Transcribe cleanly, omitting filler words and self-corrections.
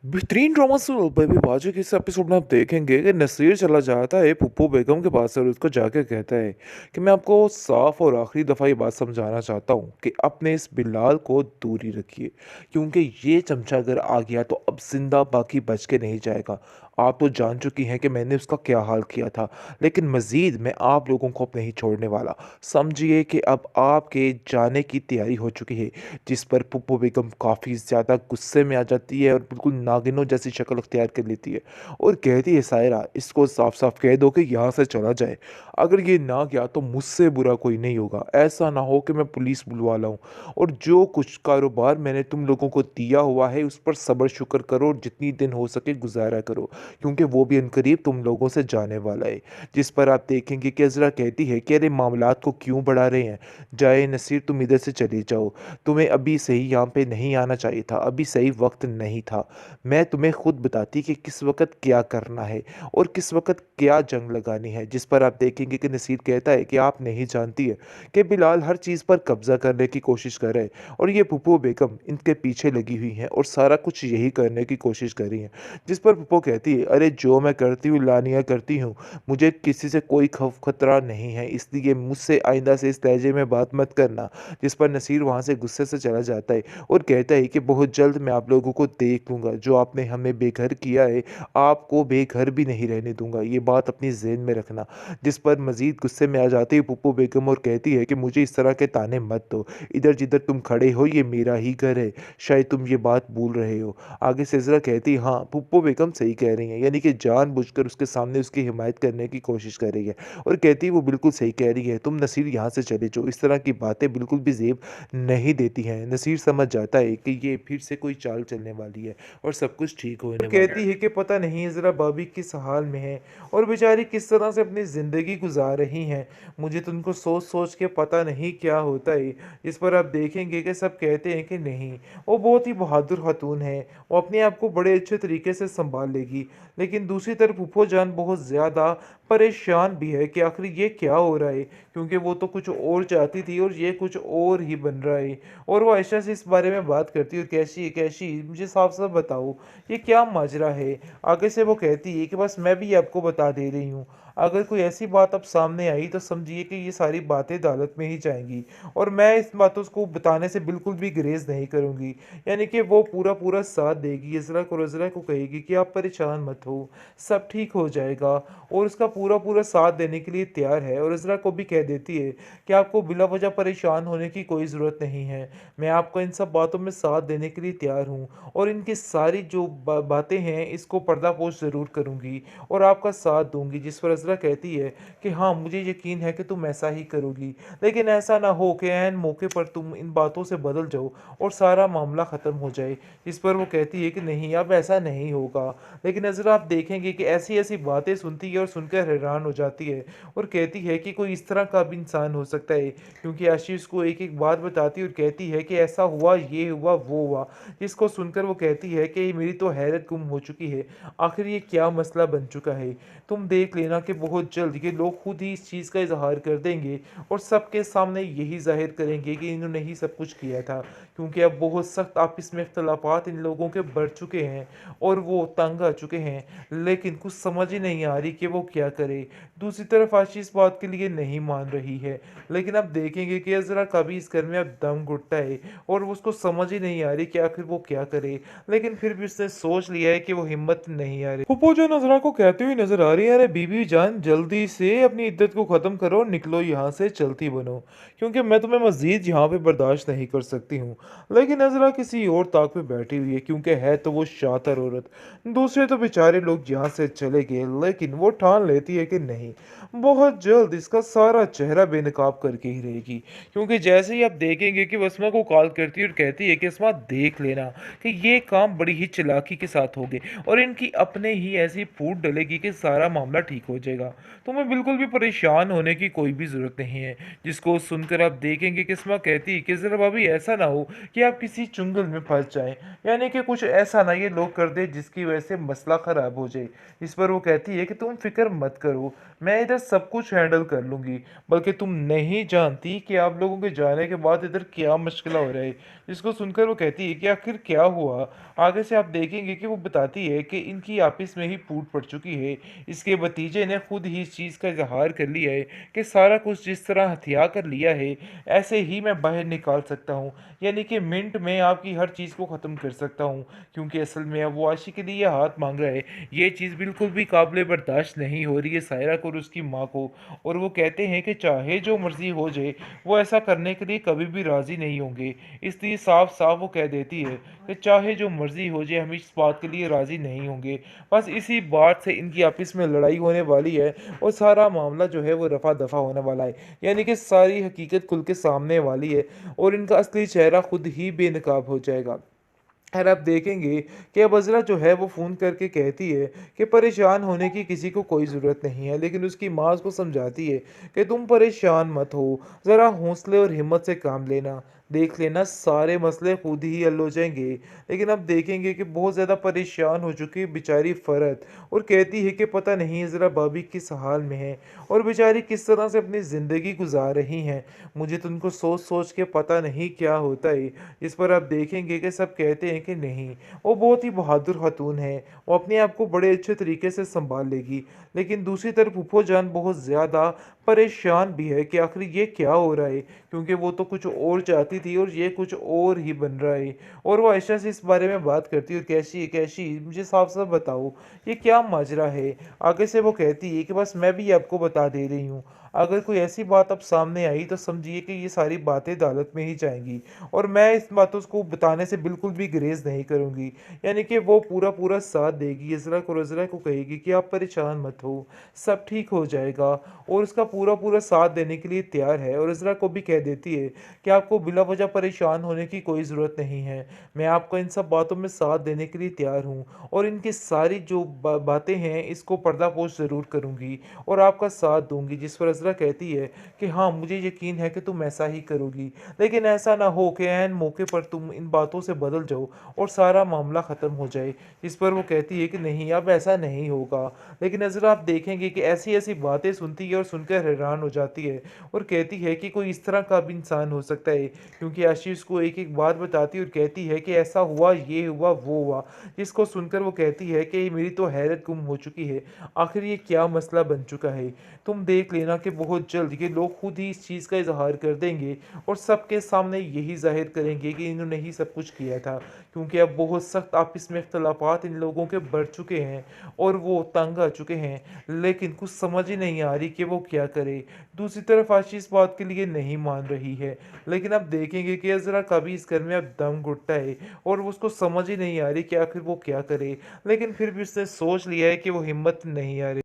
बेहतरीन drama serial baby बाजी के इस एपिसोड में आप देखेंगे कि नसीर चला जाता है पुप्पो बेगम के पास और उसको जाकर कहता है कि मैं आपको साफ और आखिरी दफ़ा ये बात समझाना चाहता हूँ कि अपने इस बिलाल को दूरी रखिए, क्योंकि ये चमचा अगर आ गया तो अब जिंदा बाकी बच के नहीं जाएगा। आप तो जान चुकी हैं कि मैंने उसका क्या हाल किया था, लेकिन मज़ीद मैं आप लोगों को अब नहीं छोड़ने वाला। समझिए कि अब आपके जाने की तैयारी हो चुकी है। जिस पर पुप्पो बेगम काफ़ी ज़्यादा गुस्से में आ जाती है और बिल्कुल नागिनों जैसी शक्ल अख्तियार कर लेती है और कहती है, सायरा इसको साफ साफ कह दो कि यहाँ से चला जाए। अगर ये ना गया तो मुझसे बुरा कोई नहीं होगा। ऐसा ना हो कि मैं पुलिस बुलवा लाऊं। और जो कुछ कारोबार मैंने तुम लोगों को दिया हुआ है उस पर सब्र शुक्र करो और जितनी दिन हो सके गुजारा करो, क्योंकि वो भी अनकरीब तुम लोगों से जाने वाला है। जिस पर आप देखेंगे कि अजरा कहती है कि अरे मामलात को क्यों बढ़ा रहे हैं, जाए नसीर तुम इधर से चले जाओ। तुम्हें अभी सही यहाँ पे नहीं आना चाहिए था, अभी सही वक्त नहीं था। मैं तुम्हें खुद बताती कि किस वक्त क्या करना है और किस वक्त क्या जंग लगानी है। जिस पर आप देखेंगे कि नसीर कहता है कि आप नहीं जानती है कि बिलाल हर चीज़ पर कब्जा करने की कोशिश कर रहे हैं और ये पुप्पो बेगम इनके पीछे लगी हुई हैं और सारा कुछ यही करने की कोशिश कर रही हैं। जिस पर पुप्पो कहती है, अरे जो मैं करती हूँ लानिया करती हूँ, मुझे किसी से कोई खौफ खतरा नहीं है, इसलिए मुझसे आइंदा से इस लहजे में बात मत करना। जिस पर नसीर वहाँ से गुस्से से चला जाता है और कहता है कि बहुत जल्द मैं आप लोगों को देख लूँगा। जो आपने हमें बेघर किया है, आपको बेघर भी नहीं रहने दूँगा। ये बात अपनी ज़हन में रखना। जिस पर मज़ीद गुस्से में आ जाती है पुप्पो बेगम और कहती है कि मुझे इस तरह के ताने मत दो। इधर-जिधर तुम खड़े हो ये मेरा ही घर है। शायद तुम ये बात भूल रहे हो। आगे से ज़रा कहती है, हाँ, पुप्पो बेगम सही कह रही हैं। यानी कि जानबूझकर उसके सामने उसकी हिमायत करने की कोशिश कर रही है और कहती है वो बिल्कुल सही कह रही है। तुम नसीर यहाँ से चले जाओ। इस तरह की बातें बिल्कुल भी ज़ेब नहीं देती हैं। नसीर समझ जाता है कि ये फिर से कोई चाल चलने वाली है और सब कुछ ठीक होने वाला है। कहती है कि पता नहीं ज़रा भाभी किस हाल में है और बेचारी किस तरह से अपनी ज़िंदगी गुजार रही हैं। मुझे तो उनको सोच-सोच के पता नहीं क्या होता है। इस पर आप देखेंगे कि सब कहते हैं कि नहीं, वो बहुत ही बहादुर खातून है, वो अपने आप को बड़े अच्छे तरीके से सँभाल लेगी। लेकिन दूसरी तरफ फूफो जान बहुत ज़्यादा परेशान भी है कि आखिर ये क्या हो रहा है, क्योंकि वो तो कुछ और चाहती थी और ये कुछ और ही बन रहा है। और वो आयशा से इस बारे में बात करती है और कैसी कैशी मुझे साफ-साफ बताओ, ये क्या माजरा है? आगे से वो कहती है कि बस मैं भी आपको बता दे रही हूँ। अगर कोई ऐसी बात अब सामने आई तो समझिए कि ये सारी बातें अदालत में ही जाएँगी और मैं इस बातों को बताने से बिल्कुल भी गुरेज़ नहीं करूँगी। यानी कि वो पूरा-पूरा साथ देगी, इज़रा को रज़रा को कहेगी कि आप परेशान मत हो, सब ठीक हो जाएगा और उसका पूरा-पूरा साथ देने के लिए तैयार है और इज़रा को भी कह देती है कि आपको बिला वजह परेशान होने की कोई ज़रूरत नहीं है। मैं आपको इन सब बातों में साथ देने के लिए तैयार हूँ और इनकी सारी जो बातें हैं इसको पर्दापोश ज़रूर करूँगी और आपका साथ दूँगी। जिस पर इज़रा कहती है कि हाँ, मुझे यकीन है कि तुम ऐसा ही करोगी। लेकिन ऐसा ना हो कि ऐन मौके पर तुम इन बातों से बदल जाओ और सारा मामला ख़त्म हो जाए। इस पर वो कहती है कि नहीं, अब ऐसा नहीं होगा। लेकिन नज़र आप देखेंगे कि ऐसी-ऐसी बातें सुनती है और सुनकर हैरान हो जाती है और कहती है कि कोई इस तरह का भी इंसान हो सकता है, क्योंकि आशीष को एक-एक बात बताती है और कहती है कि ऐसा हुआ, ये हुआ, वो हुआ। जिसको सुनकर वो कहती है कि मेरी तो हैरत गुम हो चुकी है। आखिर ये क्या मसला बन चुका है? तुम देख लेना कि बहुत जल्द ये लोग खुद ही इस चीज़ का इज़हार कर देंगे और सबके सामने यही ज़ाहिर करेंगे कि इन्होंने ही सब कुछ किया था। क्योंकि अब बहुत सख्त आपस में इख्तलाफात इन लोगों के बढ़ चुके हैं और वो तंग आ चुके हैं, लेकिन कुछ समझ ही नहीं आ रही कि वो क्या करे। दूसरी तरफ आशी इस बात के लिए नहीं मान रही है, लेकिन अब देखेंगे कि अज़रा का भी इस घर में अब दम घुटता है और उसको समझ ही नहीं आ रही कि आखिर वो क्या करे। लेकिन फिर भी उसने सोच लिया है कि वो हिम्मत नहीं आ रही। फूफो जो नज़रा को कहती हुई नज़र आ रही है, अरे बीबी जान जल्दी से अपनी इद्दत को ख़त्म करो और निकलो यहाँ से, चलती बनो, क्योंकि मैं तुम्हें मज़ीद यहाँ पे बर्दाश्त नहीं कर सकती हूँ। लेकिन नज़रा किसी और ताक पे बैठी हुई है, क्योंकि है तो वो शातिर औरत। दूसरे तो बेचारे लोग यहाँ से चले गए, लेकिन वो ठान लेती है कि नहीं, बहुत जल्द इसका सारा चेहरा बेनकाब करके ही रहेगी। क्योंकि जैसे ही आप देखेंगे कि वो अस्मा को कॉल करती है और कहती है कि अस्मा देख लेना कि ये काम बड़ी ही चालाकी के साथ होंगे और इनकी अपने ही ऐसी फूट डलेगी कि सारा मामला ठीक हो जाएगा। जाएगा। तुम्हें बिल्कुल भी परेशान होने की कोई भी ज़रूरत नहीं है। जिसको सुनकर आप देखेंगे कि इस्मा कहती है कि ज़रा भाभी ऐसा ना हो कि आप किसी चुंगल में फँस जाएँ, यानी कि कुछ ऐसा ना ये लोग कर दें जिसकी वजह से मसला ख़राब हो जाए। इस पर वो कहती है कि तुम फ़िक्र मत करो, मैं इधर सब कुछ हैंडल कर लूँगी, बल्कि तुम नहीं जानती कि आप लोगों के जाने के बाद इधर क्या मुश्किल हो रहा है। जिसको सुनकर वो कहती है कि आखिर क्या हुआ? आगे से आप देखेंगे कि वो बताती है कि इनकी आपस में ही फूट पड़ चुकी है। इसके भतीजे ने खुद ही इस चीज़ का इज़हार कर लिया है कि सारा कुछ जिस तरह हथिया कर लिया है, ऐसे ही मैं बाहर निकाल सकता हूँ। यानी कि मिनट में आपकी हर चीज़ को ख़त्म कर सकता हूँ, क्योंकि असल में अब वो आशी के लिए ये हाथ माँग रहा है। ये चीज़ बिल्कुल भी काबिल बर्दाश्त नहीं हो रही है सायरा को और उसकी माँ को, और वो कहते हैं कि चाहे जो मर्ज़ी हो जाए, वो ऐसा करने के लिए कभी भी राज़ी नहीं होंगे। इसलिए साफ-साफ वो कह देती है कि चाहे जो मर्ज़ी हो जाए, हम इस बात के लिए राज़ी नहीं होंगे। बस इसी बात से इनकी आपस में लड़ाई होने वाली है और सारा मामला जो है वो रफ़ा-दफ़ा होने वाला है। यानी कि सारी हकीकत खुल के सामने वाली है और इनका असली चेहरा खुद ही बेनकाब हो जाएगा। खैर आप देखेंगे कि अब अज़रा जो है वो फ़ोन करके कहती है कि परेशान होने की किसी को कोई ज़रूरत नहीं है, लेकिन उसकी माँ उसको समझाती है कि तुम परेशान मत हो, ज़रा हौसले और हिम्मत से काम लेना, देख लेना सारे मसले खुद ही हल हो जाएंगे। लेकिन अब देखेंगे कि बहुत ज़्यादा परेशान हो चुकी है बेचारी फ़रत, और कहती है कि पता नहीं ज़रा भाभी किस हाल में है और बेचारी किस तरह से अपनी ज़िंदगी गुजार रही हैं। मुझे तो उनको सोच सोच के पता नहीं क्या होता है। इस पर आप देखेंगे कि सब कहते हैं कि नहीं, वो बहुत ही बहादुर खातून है, वो अपने आप को बड़े अच्छे तरीके से सँभाल लेगी। लेकिन दूसरी तरफ फूफो जान बहुत ज़्यादा परेशान भी है कि आखिर ये क्या हो रहा है, क्योंकि वो तो कुछ और चाहती थी और ये कुछ और ही बन रहा है। और वो आयशा से इस बारे में बात करती है और कैसी कैसी मुझे साफ-साफ बताओ, ये क्या माजरा है? आगे से वो कहती है कि बस मैं भी आपको बता दे रही हूँ, अगर कोई ऐसी बात अब सामने आई तो समझिए कि ये सारी बातें अदालत में ही जाएँगी और मैं इस बातों को बताने से बिल्कुल भी गुरेज़ नहीं करूँगी। यानी कि वो पूरा-पूरा साथ देगी, इज़रा को रज़रा को कहेगी कि आप परेशान मत हो, सब ठीक हो जाएगा, और उसका पूरा-पूरा साथ देने के लिए तैयार है। और इज़रा को भी कह देती है कि आपको बिला वजह परेशान होने की कोई ज़रूरत नहीं है। मैं आपको इन सब बातों में साथ देने के लिए तैयार हूँ और इनकी सारी जो बातें हैं इसको पर्दापोश ज़रूर करूँगी और आपका साथ दूँगी। जिस पर इज़रा कहती है कि हाँ, मुझे यकीन है कि तुम ऐसा ही करोगी। लेकिन ऐसा ना हो कि ऐन मौके पर तुम इन बातों से बदल जाओ और सारा मामला ख़त्म हो जाए। इस पर वो कहती है कि नहीं, अब ऐसा नहीं होगा। लेकिन नज़र आप देखेंगे कि ऐसी-ऐसी बातें सुनती है और सुनकर हैरान हो जाती है और कहती है कि कोई इस तरह का भी इंसान हो सकता है, क्योंकि आशीष को एक-एक बात बताती है और कहती है कि ऐसा हुआ, ये हुआ, वो हुआ। जिसको सुनकर वो कहती है कि मेरी तो हैरत गुम हो चुकी है। आखिर ये क्या मसला बन चुका है? तुम देख लेना कि बहुत जल्द ये लोग खुद ही इस चीज़ का इज़हार कर देंगे और सबके सामने यही ज़ाहिर करेंगे कि इन्होंने ही सब कुछ किया था। क्योंकि अब बहुत सख्त आपस में इख्तलाफात इन लोगों के बढ़ चुके हैं और वो तंग आ चुके हैं, लेकिन कुछ समझ ही नहीं आ रही कि वो क्या करे। दूसरी तरफ आशी इस बात के लिए नहीं मान रही है, लेकिन अब देखेंगे कि अज़रा का भी इस घर में अब दम घुटता है और उसको समझ ही नहीं आ रही कि आखिर वो क्या करे। लेकिन फिर भी उसने सोच लिया है कि वो हिम्मत नहीं हारे।